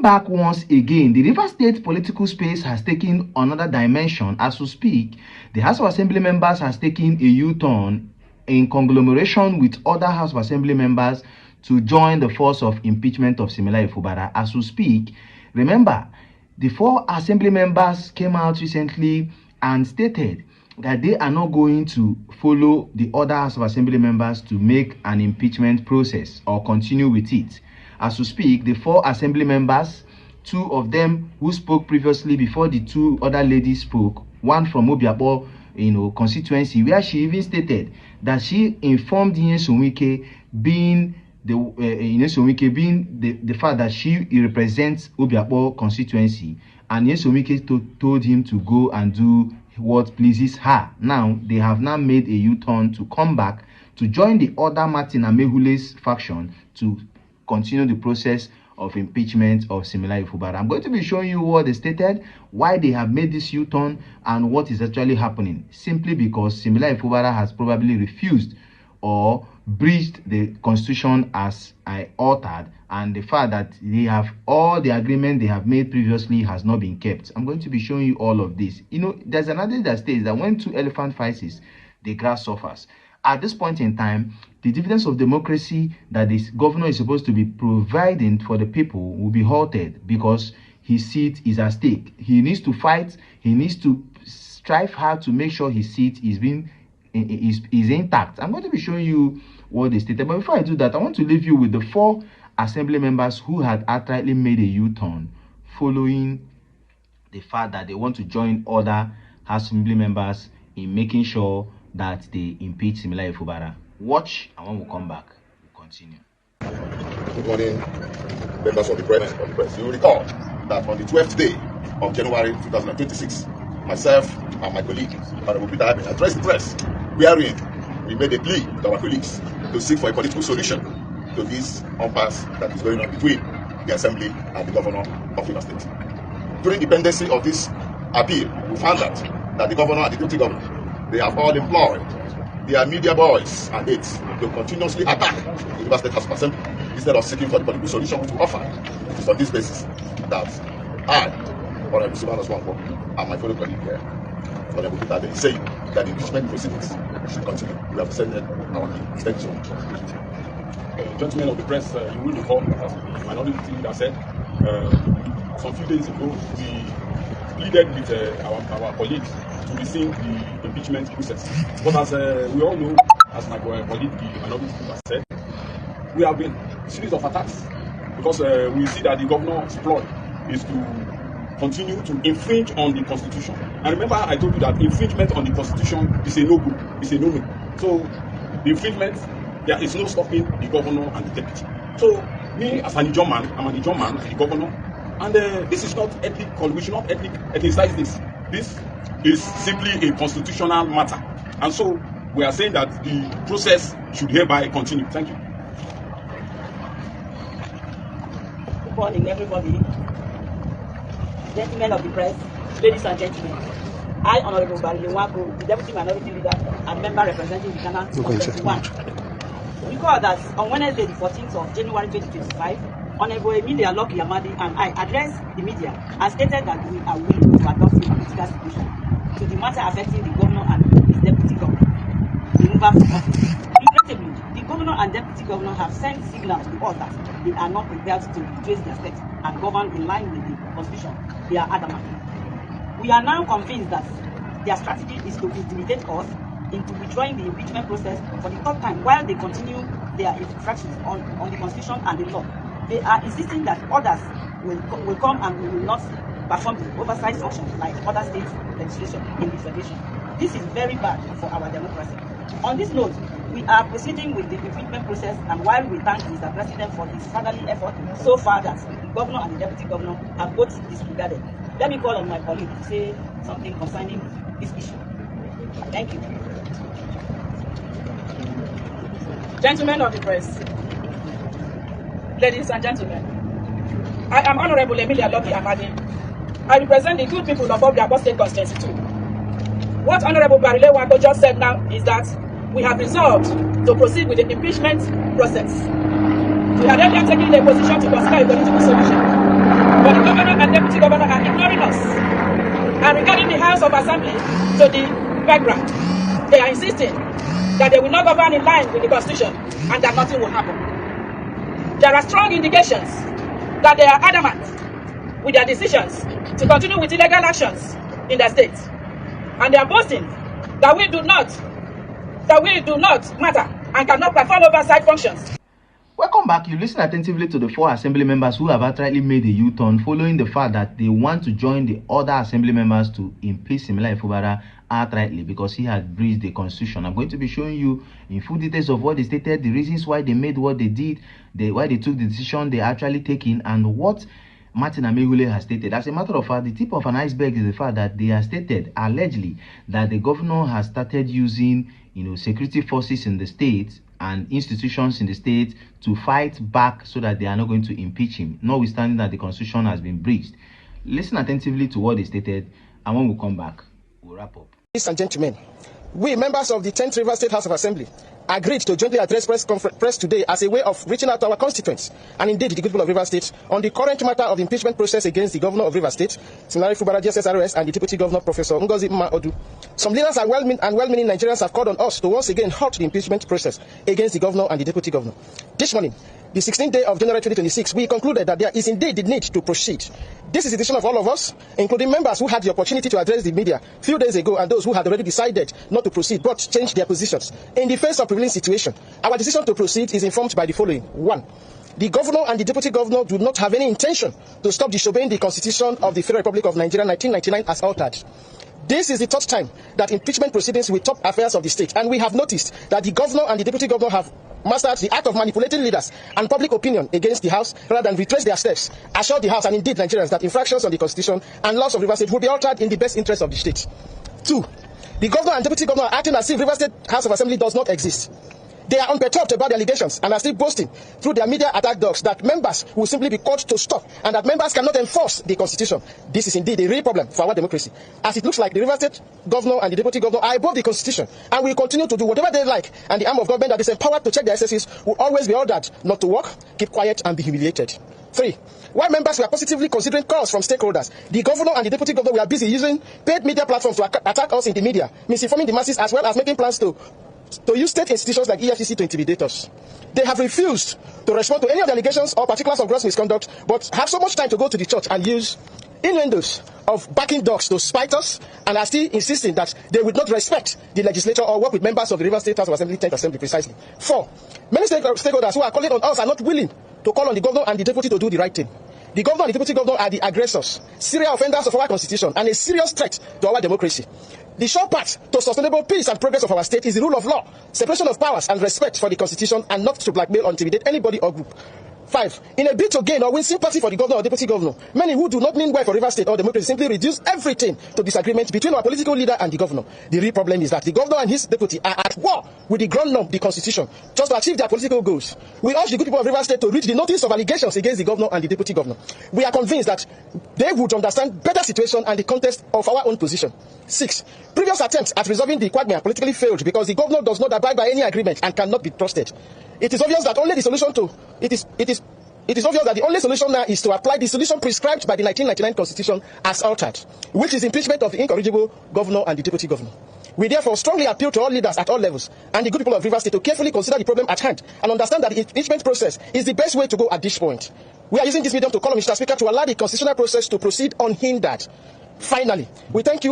back once again. The Rivers State political space has taken another dimension. As we speak, the House of Assembly members has taken a U-turn in conglomeration with other House of Assembly members to join the force of impeachment of Similayo Fubara. As we speak, remember, the 4 assembly members came out recently and stated that they are not going to follow the other House of Assembly members to make an impeachment process or continue with it. As we speak, the 4 assembly members, 2 of them who spoke previously before the 2 other ladies spoke, one from Obiabo, constituency, where she even stated that she informed Wike being the fact that she represents Obiabo constituency, and Wike told him to go and do what pleases her. Now they have made a U-turn to come back to join the other Martin Amehule's faction to continue the process of impeachment of Similayo Fubara. I'm going to be showing you what they stated, why they have made this U-turn, and what is actually happening. Simply because Similayo Fubara has probably refused or breached the constitution as I altered, and the fact that they have all the agreement they have made previously has not been kept. I'm going to be showing you all of this. There's another that states that when 2 elephant fights, the grass suffers. At this point in time, the dividends of democracy that this governor is supposed to be providing for the people will be halted because his seat is at stake. He needs to fight. He needs to strive hard to make sure his seat is intact. I'm going to be showing you what they stated. But before I do that, I want to leave you with the 4 assembly members who had outrightly made a U-turn following the fact that they want to join other assembly members in making sure that they impeach Similayo Fubara. Watch, and when we come back, we'll continue. Good morning, members of the press. You will recall that on the 12th day of January 2026, myself and my colleague, Honorable Peter Abbey, addressed the press, wherein we made a plea to our colleagues to seek for a political solution to this impasse that is going on between the Assembly and the Governor of Rivers State. During the pendency of this appeal, we found that the Governor and the Deputy Governor, they have all employed their media boys and aides to continuously attack the Rivers State House of Assembly instead of seeking for the political solution which we offer. It is on this basis that I, Honorable Fubara Swanko, and my fellow colleague here, Honorable Peter Abbey, say that the impeachment proceedings should continue. We have presented our extension. Gentlemen of the press, you will recall, as the minority leader said, some few days ago, we pleaded with our colleagues to resume the impeachment process. But as we all know, as my colleague, the minority leader said, we have been a series of attacks because we see that the governor's ploy is to continue to infringe on the constitution. And remember, I told you that infringement on the constitution is a no-go, it's a no-no. So the infringement, there is no stopping the governor and the deputy. So me, as an Ijaw man, I'm an Ijaw man, the governor, and this is not ethical. We should not ethicize this. This is simply a constitutional matter. And so we are saying that the process should hereby continue. Thank you. Good morning, everybody. Gentlemen of the press, ladies and gentlemen. I, Honorable Wike, the Deputy Minority Leader and member representing the Ghana Constituency. Recall that on Wednesday, the 14th of January 2025, Honorable Emilia Loki Yamadi and I addressed the media and stated that we are willing to adopt a political solution to the matter affecting the governor and his deputy governor. Regrettably, the governor and deputy governor have sent signals to us that they are not prepared to retrace their steps and govern in line with the constitution. They are adamant. We are now convinced that their strategy is to intimidate us into withdrawing the impeachment process for the third time while they continue their infractions on the constitution and the law. They are insisting that others will come and we will not perform the oversight functions like other states' legislation in the federation. This is very bad for our democracy. On this note, we are proceeding with the impeachment process, and while we thank Mr. President for his fatherly effort so far that the governor and the deputy governor have both disregarded, let me call on my colleague to say something concerning this issue. Thank you. Gentlemen of the press, ladies and gentlemen, I am Honorable Emilia Loki Amadi. I represent the good people of Obiabo State Constituency 2. What Honorable Barile Wako just said now is that we have resolved to proceed with the impeachment process. We had earlier taken a position to consider a political solution. deputy governor are ignoring us and regarding the House of Assembly to the background. They are insisting that they will not govern in line with the Constitution and that nothing will happen. There are strong indications that they are adamant with their decisions to continue with illegal actions in the state. And they are boasting that we do not matter and cannot perform oversight functions. Welcome back. You listen attentively to the 4 assembly members who have outrightly made a U-turn following the fact that they want to join the other assembly members to impeach Simila Fubara outrightly because he had breached the constitution. I'm going to be showing you in full details of what they stated, the reasons why they made what they did, why they took the decision they actually taken, and what Martin Amegule has stated. As a matter of fact, the tip of an iceberg is the fact that they have stated allegedly that the governor has started using security forces in the state and institutions in the state to fight back so that they are not going to impeach him, notwithstanding that the constitution has been breached. Listen attentively to what they stated, and when we come back, we'll wrap up. Ladies and gentlemen, we members of the 10th River State House of Assembly agreed to jointly address press today as a way of reaching out to our constituents and indeed the people of River State on the current matter of the impeachment process against the governor of River State, Similari Fubara GSSRS, and the deputy governor, Professor Ngozi Odu. Some leaders and well-meaning Nigerians have called on us to once again halt the impeachment process against the governor and the deputy governor. This morning, the 16th day of January 2026, we concluded that there is indeed the need to proceed. This is a decision of all of us, including members who had the opportunity to address the media a few days ago and those who had already decided not to proceed but changed their positions. In the face of prevailing situation, our decision to proceed is informed by the following. 1. The governor and the deputy governor do not have any intention to stop disobeying the Constitution of the Federal Republic of Nigeria 1999 as altered. This is the third time that impeachment proceedings will top affairs of the state, and we have noticed that the governor and the deputy governor have mastered the act of manipulating leaders and public opinion against the House rather than retrace their steps, assure the House and indeed Nigerians that infractions on the Constitution and laws of River State will be altered in the best interest of the state. 2. The governor and deputy governor are acting as if River State House of Assembly does not exist. They are unperturbed about the allegations and are still boasting through their media attack dogs that members will simply be called to stop and that members cannot enforce the Constitution. This is indeed a real problem for our democracy, as it looks like the River State governor and the deputy governor are above the Constitution and will continue to do whatever they like, and the arm of government that is empowered to check their excesses will always be ordered not to work, keep quiet, and be humiliated. 3. While members were positively considering calls from stakeholders, the governor and the deputy governor were busy using paid media platforms to attack us in the media, misinforming the masses as well as making plans to use state institutions like EFCC to intimidate us. They have refused to respond to any of the allegations or particulars of gross misconduct, but have so much time to go to the church and use innuendos of backing dogs to spite us, and are still insisting that they would not respect the legislature or work with members of the River State House of Assembly, 10th Assembly precisely. 4. Many stakeholders who are calling on us are not willing to call on the governor and the deputy to do the right thing. The governor and the deputy governor are the aggressors, serial offenders of our constitution, and a serious threat to our democracy. The sure path to sustainable peace and progress of our state is the rule of law, separation of powers, and respect for the constitution, and not to blackmail or intimidate anybody or group. 5. In a bid to gain or win sympathy for the governor or deputy governor, many who do not mean well for River State or democracy simply reduce everything to disagreement between our political leader and the governor. The real problem is that the governor and his deputy are at war with the ground norm, the constitution, just to achieve their political goals. We urge the good people of River State to read the notice of allegations against the governor and the deputy governor. We are convinced that they would understand better situation and the context of our own position. 6. Previous attempts at resolving the quagmire politically failed because the governor does not abide by any agreement and cannot be trusted. It is obvious that the only solution now is to apply the solution prescribed by the 1999 Constitution as altered, which is impeachment of the incorrigible governor and the deputy governor. We therefore strongly appeal to all leaders at all levels and the good people of River State to carefully consider the problem at hand and understand that the impeachment process is the best way to go at this point. We are using this medium to call on Mr. Speaker to allow the constitutional process to proceed unhindered. Finally, we thank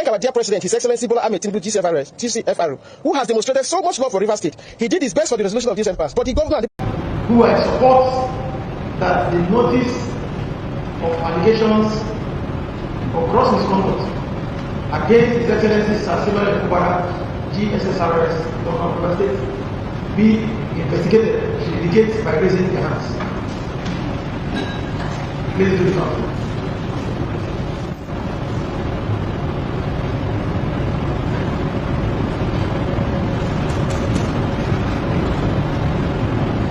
our dear President, His Excellency Bola Ahmed Tinubu, GCFR, who has demonstrated so much love for River State. He did his best for the resolution of this impasse, but the governor who I support that the notice of allegations of gross misconduct against His Excellency Similari Fubara, GSSRS, Governor of River State, be investigated, should indicate by raising their hands. Please do so.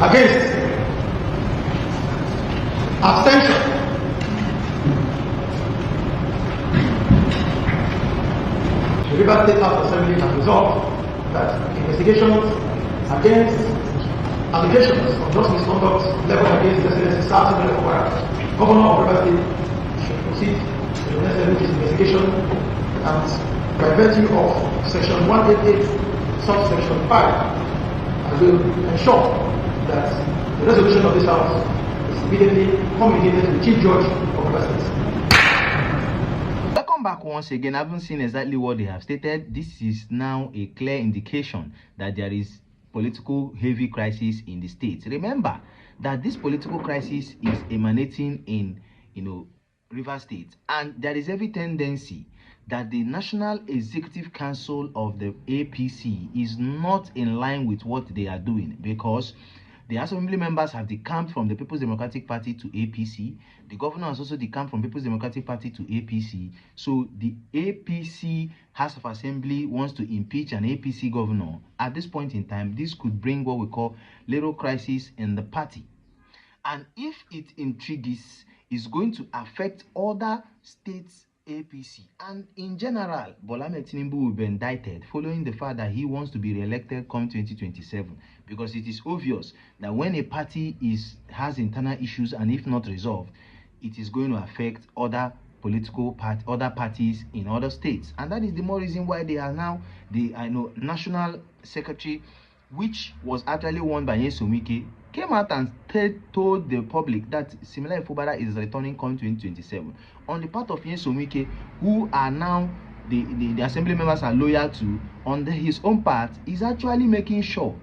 Against. Abstention. The River State House Assembly has resolved that investigations against allegations of gross misconduct leveled against the Excellency Similari Fubara, governor of River State should proceed to the next level, which is investigation, and by virtue of section 188, subsection 5, I will ensure that the resolution of this house is immediately communicated to the Chief Judge of River State. Welcome back once again. I haven't seen exactly what they have stated. This is now a clear indication that there is political heavy crisis in the state. Remember that this political crisis is emanating in, River State, and there is every tendency that the National Executive Council of the APC is not in line with what they are doing, because the assembly members have decamped from the People's Democratic Party to APC. The governor has also decamped from People's Democratic Party to APC. So the APC House of Assembly wants to impeach an APC governor. At this point in time, this could bring what we call little crisis in the party. And if it intrigues, it's going to affect other states' APC. And in general, Bola Ahmed Tinubu will be indicted following the fact that he wants to be re-elected come 2027, because it is obvious that when a party has internal issues and if not resolved, it is going to affect other other parties in other states. And that is the more reason why they are now the national secretary, which was actually won by Nyesom Wike, came out and told the public that Similayo Fubara is returning come 2027. On the part of Nyesom Wike, who are now the assembly members are loyal to, on his own part, is actually making sure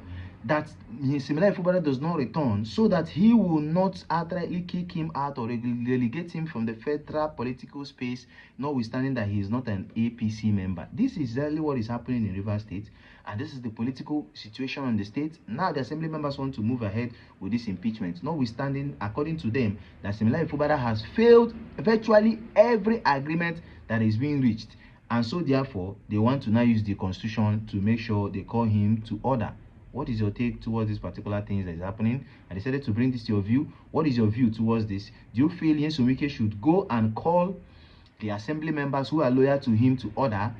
that Similayo Fubara does not return, so that he will not outrightly kick him out or relegate him from the federal political space, notwithstanding that he is not an APC member. This is exactly what is happening in River State, and this is the political situation in the state. Now the assembly members want to move ahead with this impeachment, notwithstanding, according to them, that Similayo Fubara has failed virtually every agreement that is being reached, and so therefore they want to now use the constitution to make sure they call him to order. What is your take towards this particular things that is happening? I decided to bring this to your view. What is your view towards this? Do you feel Nyesom Wike should go and call the assembly members who are loyal to him to order,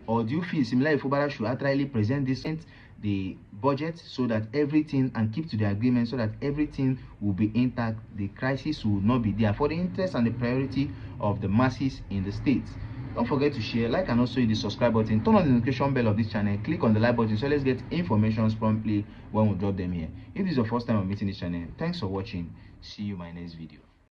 or do you feel Similayo Fubara should outrightly present the budget so that everything, and keep to the agreement so that everything will be intact, the crisis will not be there, for the interest and the priority of the masses in the state? Don't forget to share, like, and also hit the subscribe button. Turn on the notification bell of this channel. Click on the like button so let's get information promptly when we drop them here. If this is your first time of meeting this channel, thanks for watching. See you in my next video.